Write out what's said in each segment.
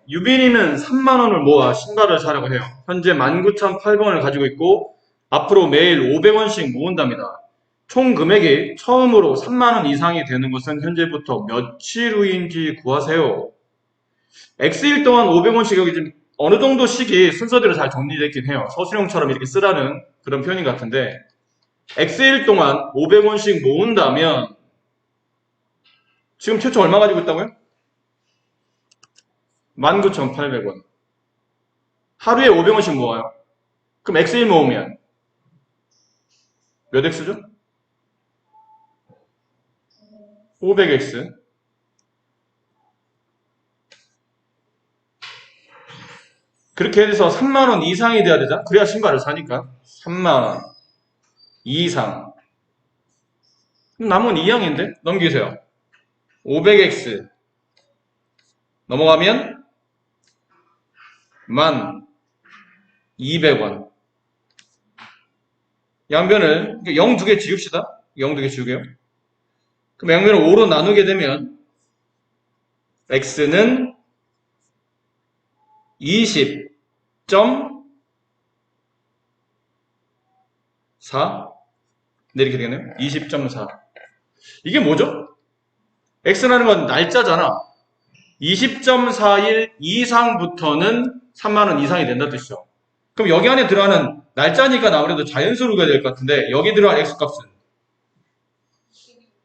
유빈이는 3만 원을 모아 신발을 사려고 해요. 현재 19,800원을 가지고 있고 앞으로 매일 500원씩 모은답니다. 총 금액이 처음으로 3만 원 이상이 되는 것은 현재부터 며칠 후인지 구하세요. X일 동안 500원씩 여기 지금 어느 정도 식이 순서대로 잘 정리되어 있긴 해요. 서술형처럼 이렇게 쓰라는 그런 표현인 것 같은데 X일 동안 500원씩 모은다면 지금 최초 얼마 가지고 있다고요? 19,800원. 하루에 500원씩 모아요. 그럼 X일 모으면 몇 X죠? 500X. 그렇게 해서 3만원 이상이 돼야 되잖아? 그래야 신발을 사니까. 3만원 이상. 그럼 남은 2항인데? 넘기세요. 500X. 넘어가면 1,200원. 양변을 0 두 개 지웁시다. 0 두 개 지우게요. 그럼 양변을 5로 나누게 되면 X는 20.4 네, 이렇게 되겠네요. 20.4. 이게 뭐죠? X라는 건 날짜잖아. 20.4일 이상부터는 3만원 이상이 된다는 뜻이죠. 그럼 여기 안에 들어가는 날짜니까 아무래도 자연수로가 될 것 같은데 여기 들어간 X값은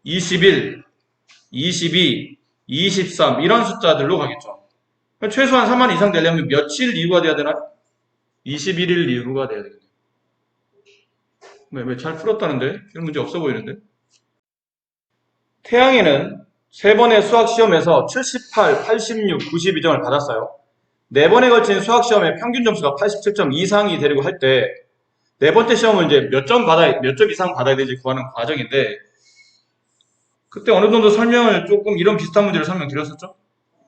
21, 22, 23 이런 숫자들로 가겠죠. 최소한 3만 이상 되려면 며칠 이후가 돼야 되나? 21일 이후가 돼야 되겠네요. 왜 잘 풀었다는데? 이런 문제 없어 보이는데? 태양이는 3번의 수학시험에서 78, 86, 92점을 받았어요. 4번에 걸친 수학시험의 평균 점수가 87점 이상이 되려고 할 때, 4번째 시험은 이제 몇 점 이상 받아야 되는지 구하는 과정인데, 그때 어느 정도 설명을 조금 이런 비슷한 문제를 설명드렸었죠?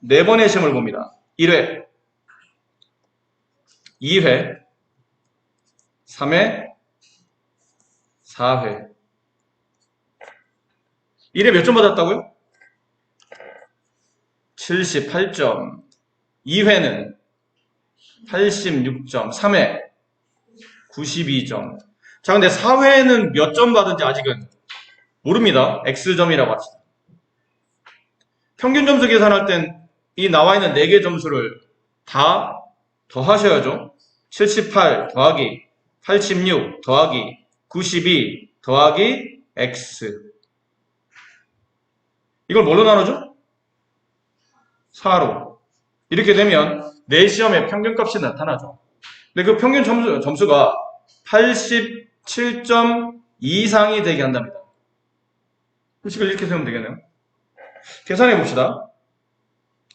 4번의 시험을 봅니다. 1회, 2회, 3회, 4회. 1회 몇 점 받았다고요? 78점. 2회는 86점. 3회 92점. 자, 근데 4회는 몇 점 받은지 아직은 모릅니다. X점이라고 합시다. 평균 점수 계산할 땐 이 나와 있는 4개 점수를 다 더하셔야죠. 78 더하기 86 더하기 92 더하기 X. 이걸 뭘로 나누죠? 4로. 이렇게 되면 내 시험의 평균값이 나타나죠. 근데 그 평균 점수가 87점 이상이 되게 한답니다. 식을 이렇게 세우면 되겠네요. 계산해 봅시다.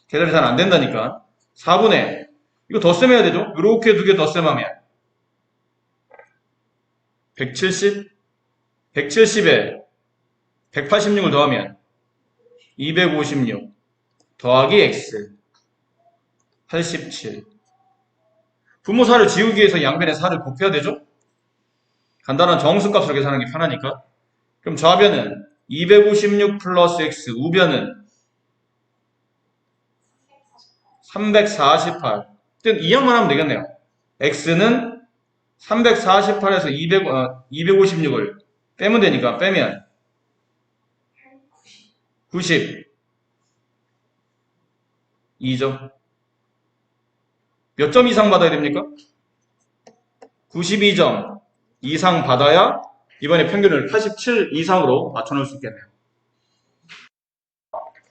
계산이 잘 안 된다니까. 4분의 이거 덧셈해야 되죠? 이렇게 2개 덧셈하면 170 170에 186을 더하면 256 더하기 X 87. 분모 4를 지우기 위해서 양변에 4를 곱해야 되죠? 간단한 정수값으로 계산하는 게 편하니까. 그럼 좌변은 256 플러스 X, 우변은 348. 이 양만 하면 되겠네요. X는 348에서 256을 빼면 되니까 빼면 92점. 몇 점 이상 받아야 됩니까? 92점 이상 받아야 이번에 평균을 87 이상으로 맞춰놓을 수 있겠네요.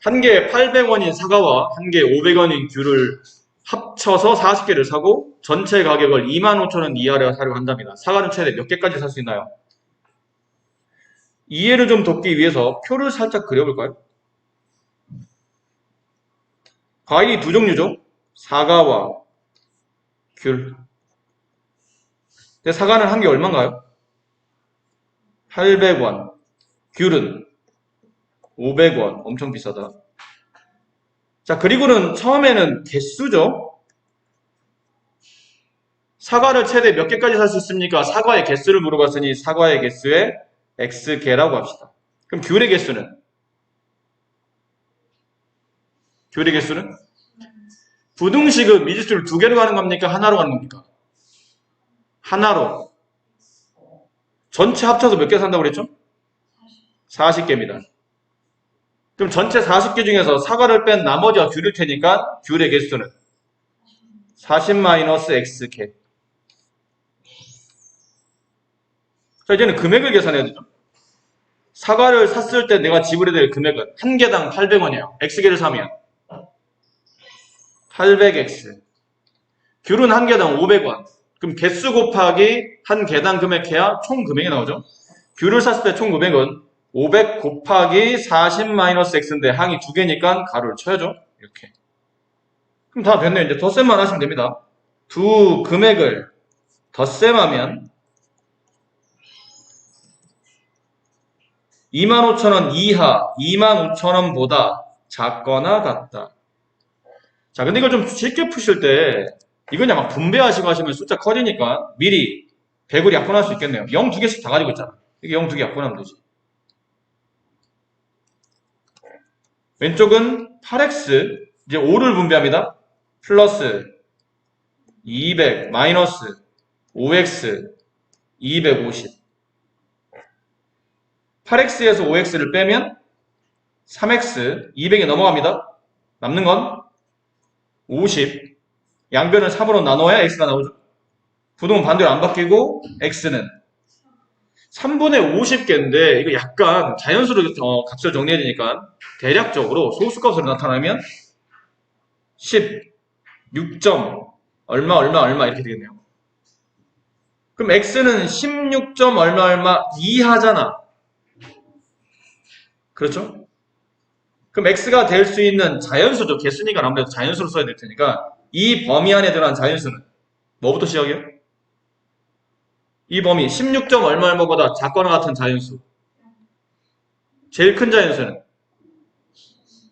한 개에 800원인 사과와 한 개에 500원인 귤을 합쳐서 40개를 사고 전체 가격을 25,000원 이하로 사려고 한답니다. 사과는 최대 몇 개까지 살 수 있나요? 이해를 좀 돕기 위해서 표를 살짝 그려볼까요? 과일이 두 종류죠. 사과와 귤. 근데 사과는 한 개 얼마인가요? 800원. 귤은 500원. 엄청 비싸다. 자, 그리고는 처음에는 개수죠. 사과를 최대 몇 개까지 살 수 있습니까? 사과의 개수를 물어봤으니 사과의 개수에 X개라고 합시다. 그럼 귤의 개수는? 귤의 개수는? 부등식은 미지수를 두 개로 가는 겁니까? 하나로 가는 겁니까? 하나로. 전체 합쳐서 몇 개 산다고 그랬죠? 40개입니다. 그럼 전체 40개 중에서 사과를 뺀 나머지가 귤일 테니까 귤의 개수는 40-x개. 자, 이제는 금액을 계산해야 되죠. 사과를 샀을 때 내가 지불해야 될 금액은 한 개당 800원이에요. x개를 사면 800x. 귤은 한 개당 500원. 그럼 개수 곱하기 한 개당 금액해야 총 금액이 나오죠. 귤을 샀을 때 총 금액은 500 곱하기 40-x인데 항이 두 개니까 가로를 쳐야죠. 이렇게. 그럼 다 됐네요. 이제 덧셈만 하시면 됩니다. 두 금액을 덧셈하면 25,000원 이하 25,000원보다 작거나 같다. 자, 근데 이걸 좀 쉽게 푸실 때 이건 그냥 막 분배하시고 하시면 숫자 커지니까 미리 100을 약분할 수 있겠네요. 0 두 개씩 다 가지고 있잖아. 이게 0 두 개 약분하면 되지. 왼쪽은 8x 이제 5를 분배합니다. 플러스 200 마이너스 5x 250. 8x에서 5x를 빼면 3x 200이 넘어갑니다. 남는 건 50. 양변을 3으로 나눠야 x가 나오죠. 부동은 반대로 안 바뀌고 x는 3분의 50개인데 이거 약간 자연수로 값을 정리해야 되니까 대략적으로 소수값으로 나타나면 16점 얼마 얼마 얼마 이렇게 되겠네요. 그럼 x는 16점 얼마 얼마 이하잖아. 그렇죠? 그럼 x가 될 수 있는 자연수죠. 개수니까 아무래도 자연수로 써야 될 테니까 이 범위 안에 들어간 자연수는 뭐부터 시작해요? 이 범위 16점 얼마 얼마보다 작거나 같은 자연수. 제일 큰 자연수는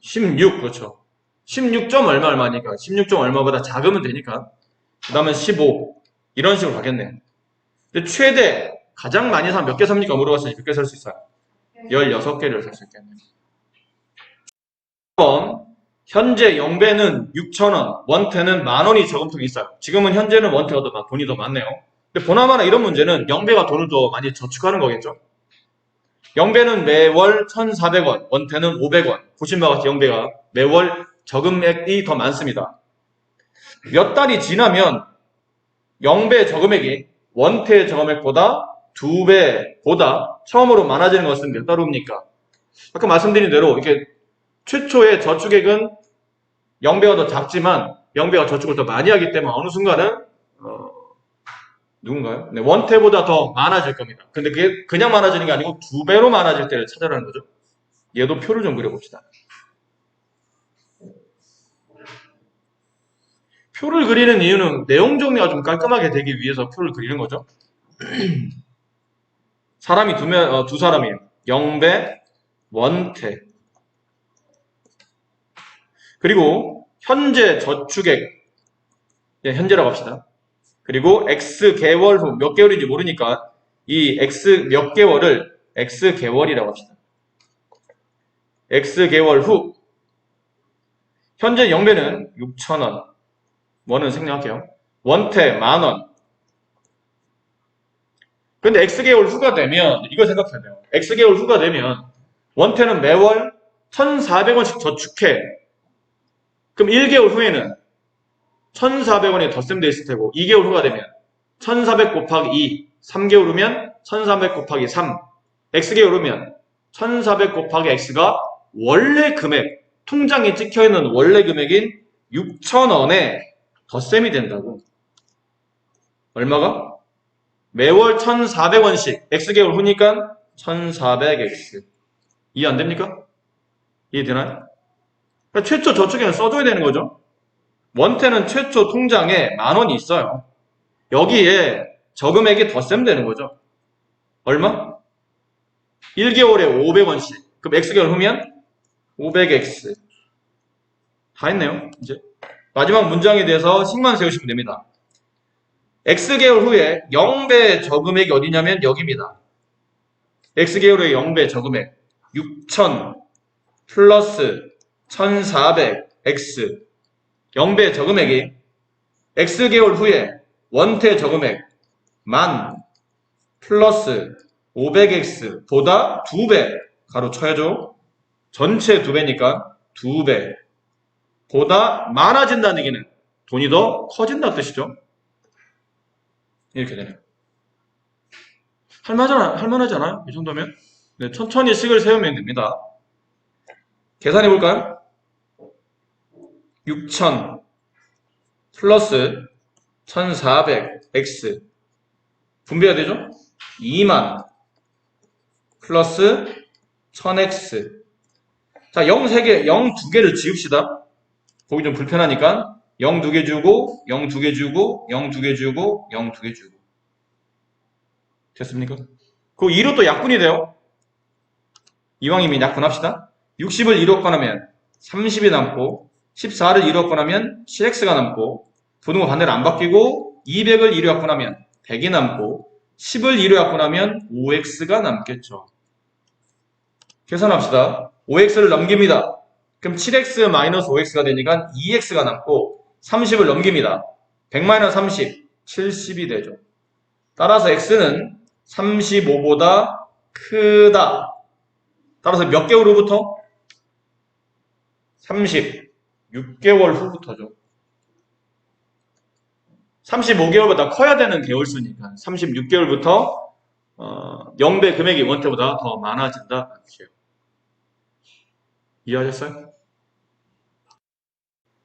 16. 그렇죠. 16점 얼마 얼마니까 16점 얼마보다 작으면 되니까 그 다음은 15. 이런 식으로 가겠네요. 근데 최대 가장 많이 사면 몇 개 삽니까? 물어봤으니 몇 개 살 수 있어요? 16개를 살 수 있겠네요. 1번 현재 영배는 6,000원, 원태는 만원이 저금통에 있어요. 지금은 현재는 원태가 돈이 더 많네요. 근데 보나마나 이런 문제는 영배가 돈을 더 많이 저축하는 거겠죠. 영배는 매월 1,400원, 원태는 500원. 보신 바와 같이 영배가 매월 저금액이 더 많습니다. 몇 달이 지나면 영배 저금액이 원태 저금액보다 2배보다 처음으로 많아지는 것은 몇 달 후입니까? 아까 말씀드린 대로 이렇게 최초의 저축액은 영배가 더 작지만 영배가 저축을 더 많이 하기 때문에 어느 순간은 누군가요? 네, 원태보다 더 많아질 겁니다. 근데 그게 그냥 많아지는 게 아니고 2배로 많아질 때를 찾아라는 거죠. 얘도 표를 좀 그려봅시다. 표를 그리는 이유는 내용 정리가 좀 깔끔하게 되기 위해서 표를 그리는 거죠. 사람이 두 사람이에요. 영배, 원태. 그리고 현재 저축액, 현재라고 합시다. 그리고 X 개월 후 몇 개월인지 모르니까 이 X 몇 개월을 X 개월이라고 합시다. X 개월 후 현재 영배는 6,000원. 원은 생략할게요. 원태 만원. 근데 X 개월 후가 되면 이거 생각해야 돼요. X 개월 후가 되면 원태는 매월 1,400원씩 저축해. 그럼 1개월 후에는 1,400원이 덧셈되어 있을 테고 2개월 후가 되면 1,400 곱하기 2, 3개월 후면 1,400 곱하기 3, X개월 후면 1,400 곱하기 X가 원래 금액, 통장에 찍혀있는 원래 금액인 6,000원에 덧셈이 된다고. 얼마가? 매월 1,400원씩 X개월 후니까 1,400X. 이해 안 됩니까? 이해되나요? 그러니까 최초 저축에는 써줘야 되는 거죠. 원태는 최초 통장에 만원이 있어요. 여기에 저금액이 덧셈되는 거죠. 얼마? 1개월에 500원씩. 그럼 X개월 후면 500X. 다 했네요. 이제 마지막 문장에 대해서 식만 세우시면 됩니다. X개월 후에 0배 저금액이 어디냐면 여기입니다. X개월 후에 0배 저금액 6,000 플러스 1,400X 0배 저금액이 X개월 후에 원태 저금액 만 플러스 500X 보다 2배 가로 쳐야죠. 전체 2배니까 2배 보다 많아진다는 얘기는 돈이 더 커진다는 뜻이죠. 이렇게 되네요. 할만하지 않아요? 이 정도면? 네, 천천히 식을 세우면 됩니다. 계산해 볼까요? 6000 플러스 1400X 분배가 되죠? 2만 플러스 1000X 자, 0 3개, 0 2개를 지읍시다. 보기 좀 불편하니까 0 2개 주고 0 2개 주고 0 2개 주고 0 2개 주고 됐습니까? 그 2로 또 약분이 돼요. 이왕이면 약분합시다. 60을 2로 꺼내면 30이 남고 14를 2로 꺼내면 7x가 남고 부등호 반대로 안 바뀌고 200을 2로 약분하면 100이 남고 10을 2로 약분하면 5x가 남겠죠. 계산합시다. 5x를 넘깁니다. 그럼 7x 마이너스 5x가 되니까 2x가 남고 30을 넘깁니다. 100 마이너스 30, 70이 되죠. 따라서 x는 35보다 크다. 따라서 몇 개월 후부터? 36개월 후부터죠. 35개월보다 커야 되는 개월수니까 36개월부터 0배 금액이 원태보다 더 많아진다. 이해하셨어요?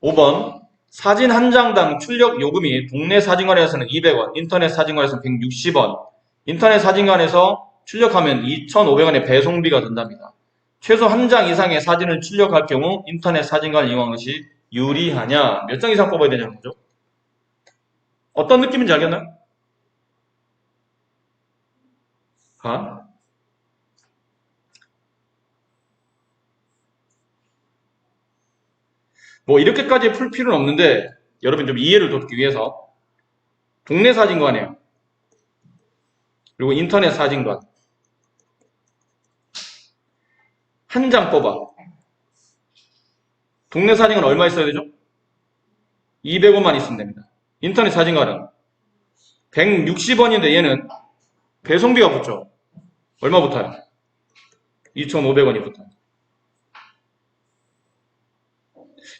5번 사진 한 장당 출력 요금이 동네 사진관에서는 200원, 인터넷 사진관에서는 160원, 인터넷 사진관에서 출력하면 2,500원의 배송비가 든답니다. 최소 한 장 이상의 사진을 출력할 경우 인터넷 사진관을 이용하는 것이 유리하냐? 몇 장 이상 뽑아야 되냐는 거죠. 어떤 느낌인지 알겠나요? 뭐 이렇게까지 풀 필요는 없는데 여러분 좀 이해를 돕기 위해서 동네 사진관이에요. 그리고 인터넷 사진관 한 장 뽑아. 동네 사진관 얼마 있어야 되죠? 200원만 있으면 됩니다. 인터넷 사진관은 160원인데 얘는 배송비가 붙죠. 얼마 붙어요? 2,500원이 붙어요.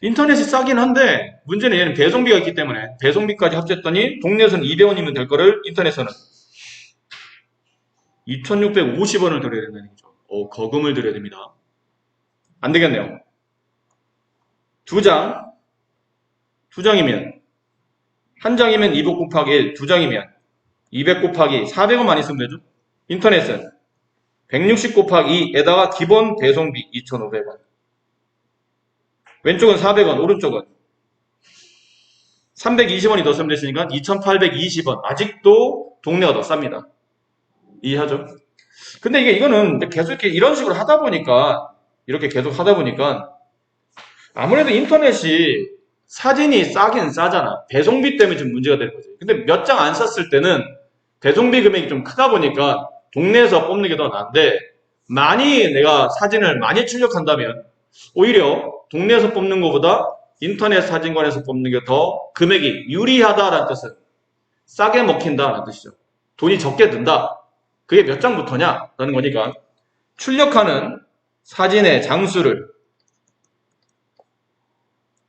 인터넷이 싸긴 한데 문제는 얘는 배송비가 있기 때문에 배송비까지 합쳤더니 동네에서는 200원이면 될 거를 인터넷에서는 2,650원을 드려야 된다는 얘기죠. 거금을 드려야 됩니다. 안 되겠네요. 두 장이면 한 장이면 200 곱하기 1, 두 장이면 200 곱하기 400원만 있으면 되죠. 인터넷은 160 곱하기 2에다가 기본 배송비 2,500원. 왼쪽은 400원, 오른쪽은 320원이 더 쓰면 됐으니까 2,820원. 아직도 동네가 더 쌉니다. 이해하죠? 근데 이거는 계속 이렇게 이런 식으로 하다 보니까 이렇게 계속 하다 보니까 아무래도 인터넷이 사진이 싸긴 싸잖아. 배송비 때문에 좀 문제가 되는 거지. 근데 몇 장 안 샀을 때는 배송비 금액이 좀 크다 보니까 동네에서 뽑는 게 더 나은데 많이 내가 사진을 많이 출력한다면 오히려 동네에서 뽑는 것보다 인터넷 사진관에서 뽑는 게 더 금액이 유리하다라는 뜻은 싸게 먹힌다라는 뜻이죠. 돈이 적게 든다. 그게 몇 장부터냐? 라는 거니까 출력하는 사진의 장수를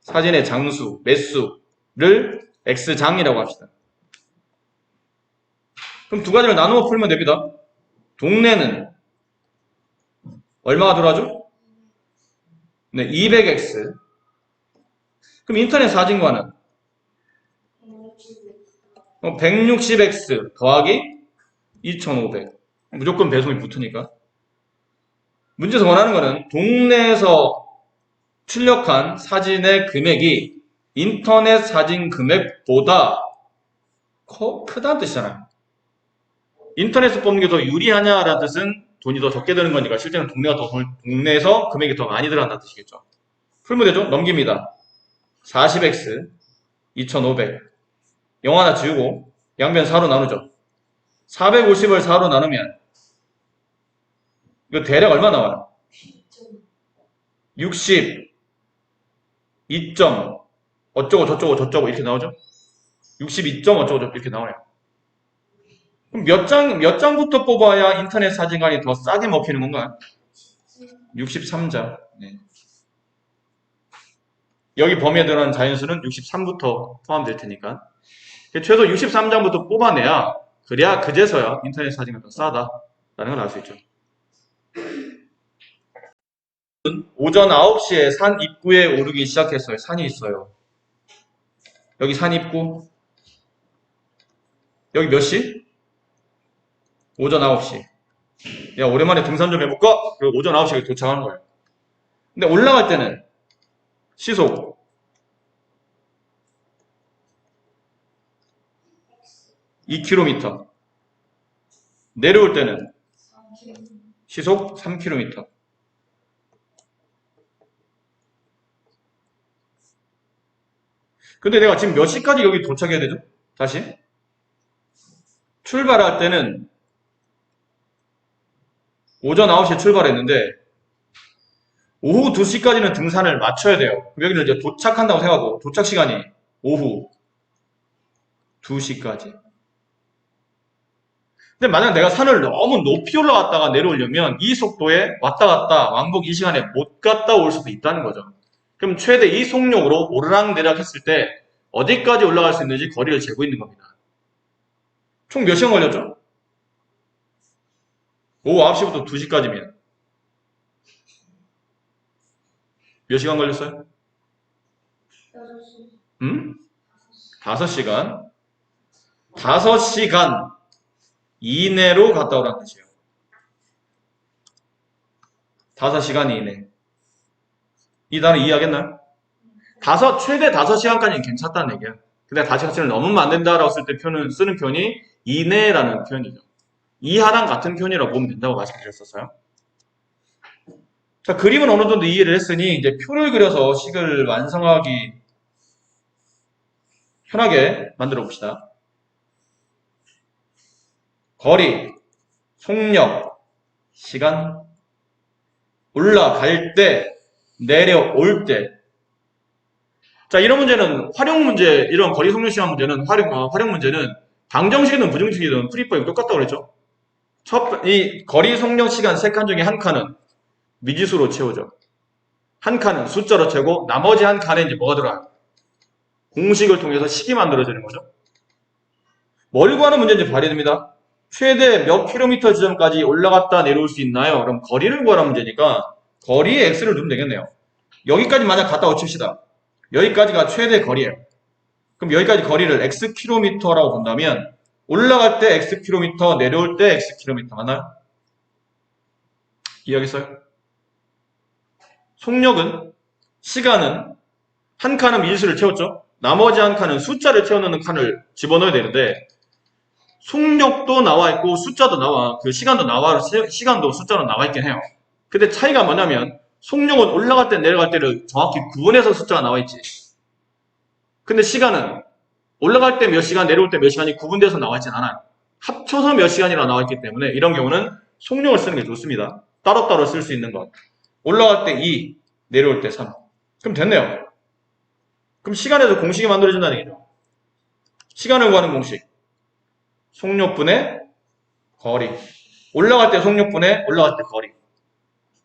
사진의 장수, 매수를 X장이라고 합시다. 그럼 두 가지를 나누어 풀면 됩니다. 동네는 얼마가 들어가죠? 네, 200X. 그럼 인터넷 사진관은 160X 더하기 2,500. 무조건 배송이 붙으니까. 문제에서 원하는 거는 동네에서 출력한 사진의 금액이 인터넷 사진 금액보다 크다는 뜻이잖아요. 인터넷에서 뽑는 게 더 유리하냐라는 뜻은 돈이 더 적게 드는 거니까 실제는 동네에서 금액이 더 많이 들어간다는 뜻이겠죠. 풀면 되죠? 넘깁니다. 40x 2,500 0 하나 지우고 양변 4로 나누죠. 450을 4로 나누면 이거 대략 얼마 나와요? 60 2점 어쩌고 저쩌고 저쩌고 이렇게 나오죠? 62점 어쩌고 저쩌고 이렇게 나오네요. 그럼 몇 장부터 뽑아야 인터넷 사진관이 더 싸게 먹히는 건가요? 63장. 네. 여기 범위에 들어가는 자연수는 63부터 포함될 테니까. 최소 63장부터 뽑아내야, 그래야 그제서야 인터넷 사진이 더 싸다라는 걸 알 수 있죠. 오전 9시에 산 입구에 오르기 시작했어요. 산이 있어요. 여기 산 입구. 여기 몇 시? 오전 9시. 야, 오랜만에 등산 좀 해볼까? 그리고 오전 9시에 도착하는 거예요. 근데 올라갈 때는 시속 2km. 내려올 때는 시속 3km. 근데 내가 지금 몇 시까지 여기 도착해야 되죠? 다시? 출발할 때는 오전 9시에 출발했는데 오후 2시까지는 등산을 마쳐야 돼요. 여기는 이제 도착한다고 생각하고 도착 시간이 오후 2시까지. 근데 만약 내가 산을 너무 높이 올라갔다가 내려오려면 이 속도에 왔다 갔다 왕복 이 시간에 못 갔다 올 수도 있다는 거죠. 그럼 최대 이 속력으로 오르락 내리락 했을 때 어디까지 올라갈 수 있는지 거리를 재고 있는 겁니다. 총 몇 시간 걸렸죠? 오후 9시부터 2시까지면 몇 시간 걸렸어요? 5시간. 5시간 이내로 갔다 오라는 뜻이에요. 5시간 이내. 이 단어 이해하겠나요? 최대 5시간까지는 괜찮다는 얘기야. 근데 5시간을 넘으면 안 된다라고 쓸 때 쓰는 표현이 이내라는 표현이죠. 이하랑 같은 표현이라고 보면 된다고 말씀드렸었어요. 자, 그림은 어느 정도 이해를 했으니 이제 표를 그려서 식을 완성하기 편하게 만들어 봅시다. 거리, 속력, 시간, 올라갈 때, 내려올 때. 자, 이런 문제는 활용 문제, 이런 거리, 속력, 시간 문제는 활용 문제는 방정식이든 부정식이든 풀이법이 똑같다고 그랬죠. 이 거리, 속력, 시간 세 칸 중에 한 칸은 미지수로 채우죠. 한 칸은 숫자로 채우고 나머지 한 칸에 이제 뭐가 들어가요? 공식을 통해서 식이 만들어지는 거죠. 뭘 구하는 문제인지 발휘됩니다. 최대 몇 킬로미터 지점까지 올라갔다 내려올 수 있나요? 그럼 거리를 구하라는 문제니까 거리에 x를 넣으면 되겠네요. 여기까지 만약 갔다 오칩시다. 여기까지가 최대 거리예요. 그럼 여기까지 거리를 x 킬로미터라고 본다면 올라갈 때 x 킬로미터, 내려올 때 x 킬로미터 맞나요? 이해하겠어요? 속력은, 시간은 한 칸은 미지수를 채웠죠? 나머지 한 칸은 숫자를 채워넣는 칸을 집어넣어야 되는데 속력도 나와 있고 숫자도 나와, 그 시간도 나와, 시간도 숫자로 나와 있긴 해요. 근데 차이가 뭐냐면 속력은 올라갈 때 내려갈 때를 정확히 구분해서 숫자가 나와 있지. 근데 시간은 올라갈 때 몇 시간, 내려올 때 몇 시간이 구분돼서 나와 있진 않아요. 합쳐서 몇 시간이라 나와 있기 때문에 이런 경우는 속력을 쓰는 게 좋습니다. 따로따로 쓸 수 있는 것. 올라갈 때 2, 내려올 때 3. 그럼 됐네요. 그럼 시간에도 공식이 만들어진다는 얘기죠. 시간을 구하는 공식. 속력분의 거리. 올라갈 때 속력분의 올라갈 때 거리.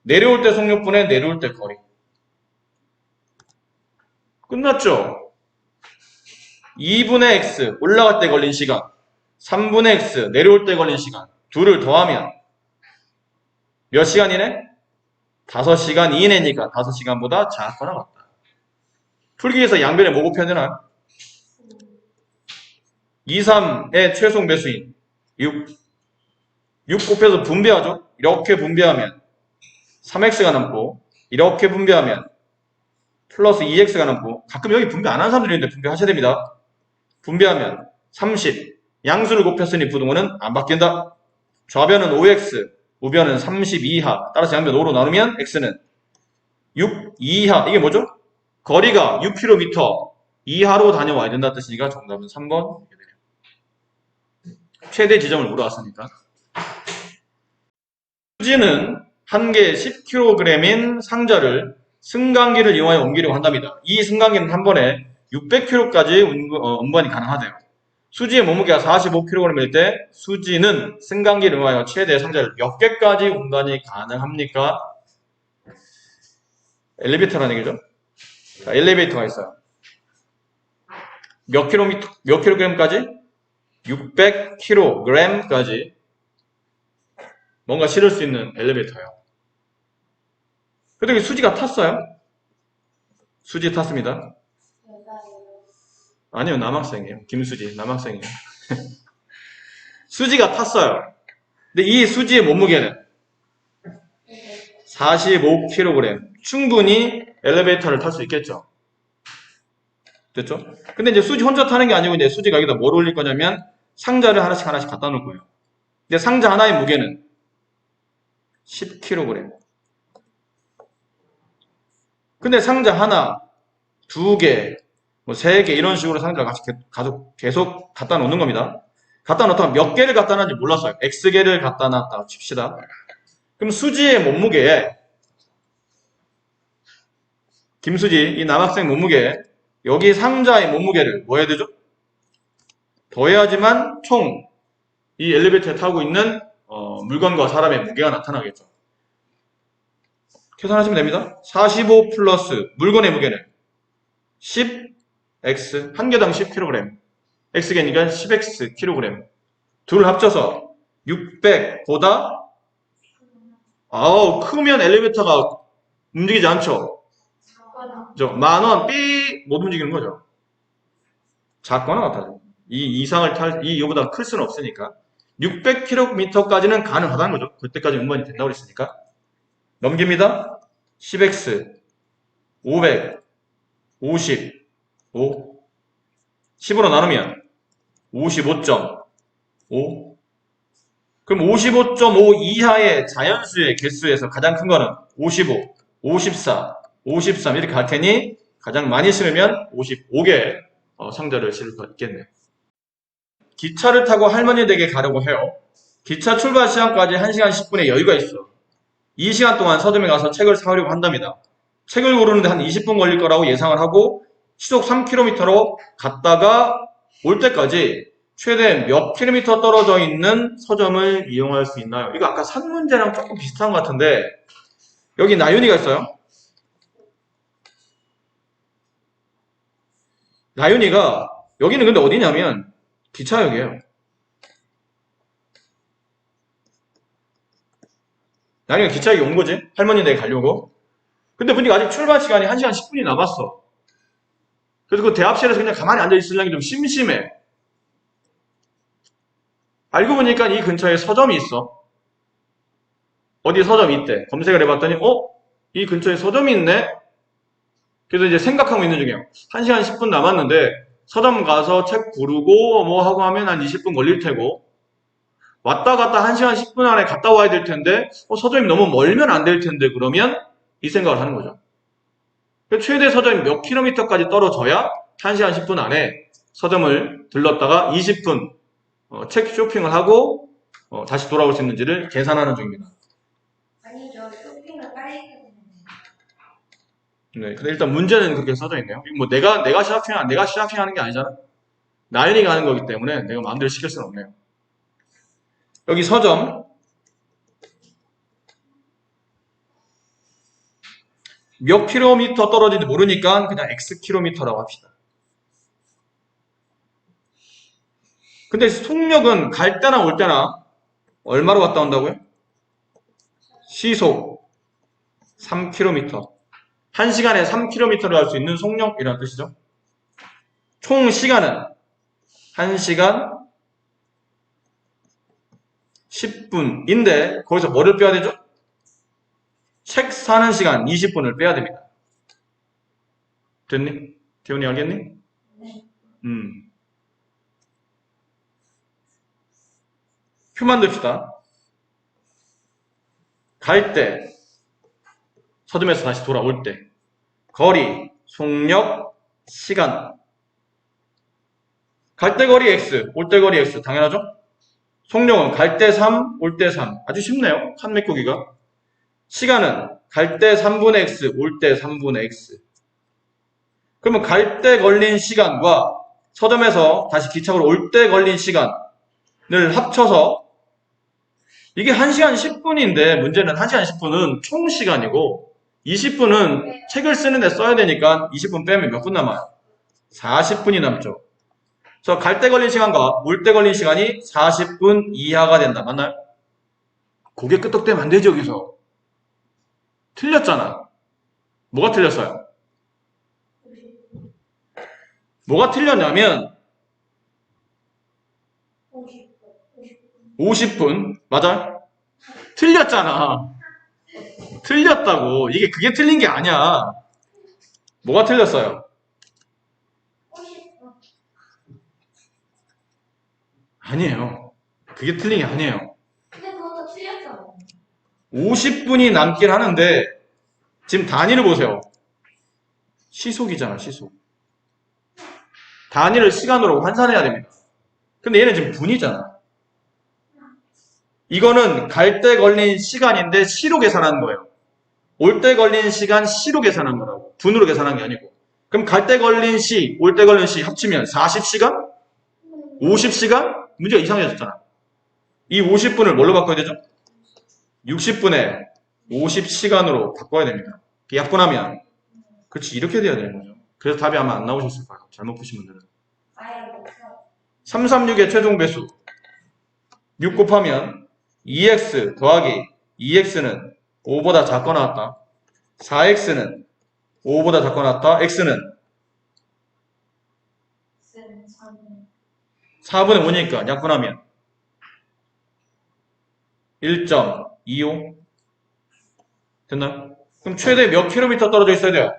내려올 때 속력분의 내려올 때 거리. 끝났죠? 2분의 x 올라갈 때 걸린 시간, 3분의 x 내려올 때 걸린 시간 둘을 더하면 몇 시간이네? 5시간 이내니까 5시간보다 작거나 같다. 풀기에서 양변에 뭐 곱해야 되나요? 2, 3의 최소 매수인 6. 6 곱해서 분배하죠? 이렇게 분배하면 3x가 남고 이렇게 분배하면 플러스 2x가 남고 가끔 여기 분배 안 하는 사람들이 있는데 분배하셔야 됩니다. 분배하면 30. 양수를 곱했으니 부등호는 안 바뀐다. 좌변은 5x, 우변은 30 이하. 따라서 양변 5로 나누면 x는 6 이하. 이게 뭐죠? 거리가 6km 이하로 다녀와야 된다는 뜻이니까 정답은 3번. 최대 지점을 물어왔으니까. 수지는 한 개 10kg인 상자를 승강기를 이용하여 옮기려고 한답니다. 이 승강기는 한 번에 600kg까지 운반이 가능하대요. 수지의 몸무게가 45kg일 때 수지는 승강기를 이용하여 최대 상자를 몇 개까지 운반이 가능합니까? 엘리베이터라는 얘기죠. 자, 엘리베이터가 있어요. 몇 킬로그램까지? 600kg까지 뭔가 실을 수 있는 엘리베이터예요. 근데 여기 수지가 탔어요? 수지 탔습니다. 아니요, 남학생이에요. 김수지, 남학생이에요. 수지가 탔어요. 근데 이 수지의 몸무게는 45kg. 충분히 엘리베이터를 탈 수 있겠죠. 됐죠? 근데 이제 수지 혼자 타는 게 아니고 이제 수지가 여기다 뭘 올릴 거냐면 상자를 하나씩 갖다 놓을 거예요. 근데 상자 하나의 무게는 10kg. 근데 상자 하나, 두 개, 뭐 세 개 이런 식으로 상자를 같이 계속 갖다 놓는 겁니다. 갖다 놓다가 몇 개를 갖다 놨는지 몰랐어요. X개를 갖다 놨다 칩시다. 그럼 수지의 몸무게에 김수지, 이 남학생 몸무게, 여기 상자의 몸무게를 뭐 해야 되죠? 더해야지만 총 이 엘리베이터에 타고 있는 물건과 사람의 무게가 나타나겠죠. 계산하시면 됩니다. 45 플러스 물건의 무게는 10x, 한 개당 10kg. x개니까 10x kg. 둘 합쳐서 600보다 크면 엘리베이터가 움직이지 않죠. 만원 삐 못 움직이는 거죠. 작거나 같아요. 이 이상을 이거보다 클 수는 없으니까 600km까지는 가능하다는 거죠. 그때까지 운반이 된다고 그랬으니까. 넘깁니다. 10x 500 55 10으로 나누면 55.5. 그럼 55.5 이하의 자연수의 개수에서 가장 큰 거는 55, 54, 53 이렇게 갈 테니 가장 많이 실으면 55개 상자를 실을 수 있겠네요. 기차를 타고 할머니 댁에 가려고 해요. 기차 출발 시간까지 1시간 10분의 여유가 있어. 이 시간 동안 서점에 가서 책을 사오려고 한답니다. 책을 고르는데 한 20분 걸릴 거라고 예상을 하고 시속 3km로 갔다가 올 때까지 최대 몇 킬로미터 떨어져 있는 서점을 이용할 수 있나요? 이거 아까 산 문제랑 조금 비슷한 것 같은데 여기 나윤이가 있어요. 나윤이가 여기는 근데 어디냐면 기차역이에요. 나윤이가 기차역에 온 거지. 할머니 댁에 가려고. 근데 보니까 아직 출발 시간이 1시간 10분이 남았어. 그래서 그 대합실에서 그냥 가만히 앉아 있으려니 좀 심심해. 알고 보니까 이 근처에 서점이 있어. 어디 서점이 있대. 검색을 해봤더니 이 근처에 서점이 있네? 그래서 이제 생각하고 있는 중이에요. 1시간 10분 남았는데 서점 가서 책 고르고 뭐 하고 하면 한 20분 걸릴 테고 왔다 갔다 1시간 10분 안에 갔다 와야 될 텐데 서점이 너무 멀면 안 될 텐데 그러면 이 생각을 하는 거죠. 최대 서점이 몇 킬로미터까지 떨어져야 1시간 10분 안에 서점을 들렀다가 20분 책 쇼핑을 하고 다시 돌아올 수 있는지를 계산하는 중입니다. 아니죠. 쇼핑을 빨리 해야 되는데. 네, 근데 일단 문제는 그렇게 써져 있네요. 뭐 내가 쇼핑하는 게 아니잖아. 나연이가 하는 거기 때문에 내가 마음대로 시킬 수는 없네요. 여기 서점 몇 킬로미터 떨어진지 모르니까 그냥 x 킬로미터라고 합시다. 근데 속력은 갈 때나 올 때나 얼마로 갔다 온다고요? 시속 3km. 1시간에 3km를 갈 수 있는 속력이라는 뜻이죠. 총 시간은 1시간 10분인데 거기서 뭐를 빼야 되죠? 책 사는 시간 20분을 빼야 됩니다. 됐니? 태훈이 알겠니? 네. 표 만듭시다. 갈 때, 서점에서 다시 돌아올 때, 거리, 속력, 시간. 갈 때 거리 X, 올 때 거리 X, 당연하죠? 속력은 갈 때 3, 올 때 3. 아주 쉽네요. 칸 메꾸기가. 시간은 갈 때 3분의 X, 올 때 3분의 X. 그러면 갈 때 걸린 시간과 서점에서 다시 기차로 올 때 걸린 시간을 합쳐서 이게 1시간 10분인데 문제는 1시간 10분은 총 시간이고 20분은 책을 쓰는데 써야 되니까 20분 빼면 몇 분 남아요? 40분이 남죠. 그래서 갈 때 걸린 시간과 올 때 걸린 시간이 40분 이하가 된다. 맞나요? 고개 끄덕대면 안 되지 여기서. 틀렸잖아. 뭐가 틀렸어요? 뭐가 틀렸냐면 50분. 맞아? 틀렸잖아. 틀렸다고. 이게 그게 틀린 게 아니야. 뭐가 틀렸어요? 아니에요. 그게 틀린 게 아니에요. 근데 그것도 틀렸잖아. 50분이 남긴 하는데 지금 단위를 보세요. 시속이잖아, 시속. 단위를 시간으로 환산해야 됩니다. 근데 얘는 지금 분이잖아. 이거는 갈 때 걸린 시간인데 시로 계산하는 거예요. 올 때 걸린 시간 시로 계산한 거라고. 분으로 계산한 게 아니고. 그럼 갈 때 걸린 시, 올 때 걸린 시 합치면 40시간? 50시간? 문제가 이상해졌잖아. 이 50분을 뭘로 바꿔야 되죠? 60분에 50시간으로 바꿔야 됩니다. 약분하면. 그렇지, 이렇게 돼야 되는 거죠. 그래서 답이 아마 안 나오셨을 거예요. 잘못 보신 분들은. 아예 없어. 336의 최종 배수. 6 곱하면 2x 더하기 2x는 5보다 작거나 같다. 4x는 5보다 작거나 같다. x는 4분의 5니까 약분하면 1.25 됐나요? 그럼 최대 몇 킬로미터 떨어져 있어야 돼요?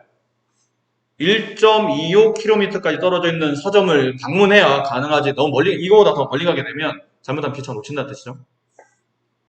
1.25km까지 떨어져 있는 서점을 방문해야 가능하지. 너무 멀리, 이거보다 더 멀리 가게 되면 잘못하면 기차 놓친다는 뜻이죠.